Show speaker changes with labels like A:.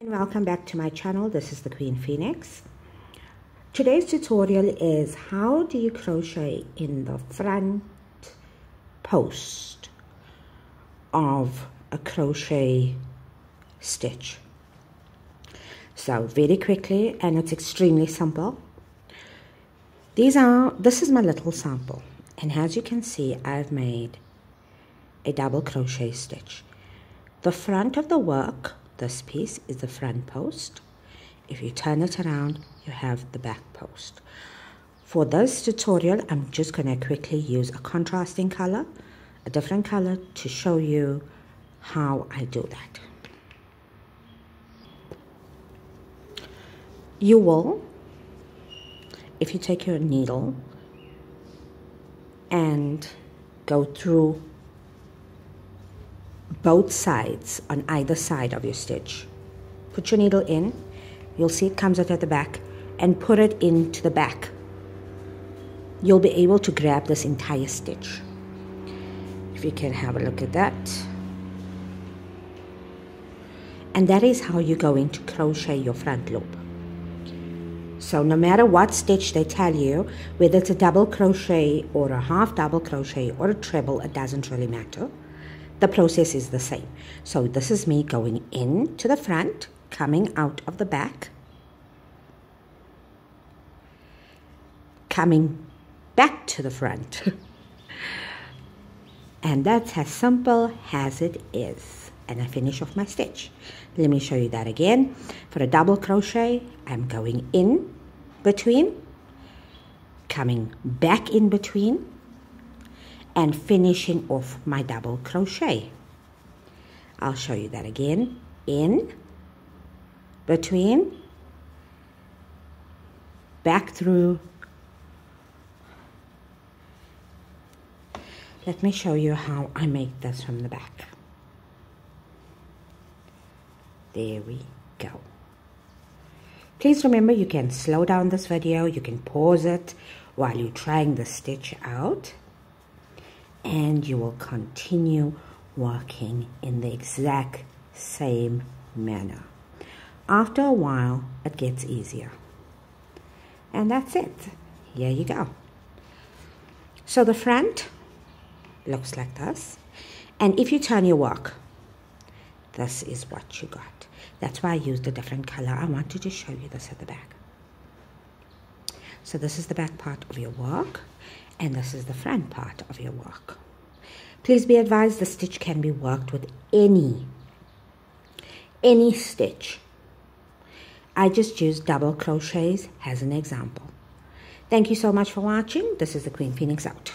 A: Welcome back to my channel. This is the Queen Phoenix. Today's tutorial is how do you crochet in the front post of a crochet stitch. So very quickly, and it's extremely simple. This is my little sample, and as you can see, I've made a double crochet stitch. The front of the work, this piece, is the front post. If you turn it around, you have the back post. For this tutorial, I'm just going to quickly use a contrasting color, a different color, to show you how I do that. You will, if you take your needle and go through both sides on either side of your stitch, put your needle in, you'll see it comes out at the back, and put it into the back. You'll be able to grab this entire stitch. If you can have a look at that. And that is how you're going to crochet your front loop. So no matter what stitch they tell you, whether it's a double crochet or a half double crochet or a treble, it doesn't really matter. The process is the same. So this is me going in to the front, coming out of the back, coming back to the front. And that's as simple as it is. And I finish off my stitch. Let me show you that again. For a double crochet, I'm going in between, coming back in between, and finishing off my double crochet. I'll show you that again. In, between, back through. Let me show you how I make this from the back. There we go. Please remember, you can slow down this video, you can pause it while you're trying the stitch out, and you will continue working in the exact same manner. After a while, it gets easier. And that's it. Here you go. So the front looks like this. And if you turn your work, this is what you got. That's why I used a different color. I wanted to show you this at the back. So this is the back part of your work, and this is the front part of your work. Please be advised, the stitch can be worked with any stitch. I just used double crochets as an example. Thank you so much for watching. This is the Queen Phoenix out.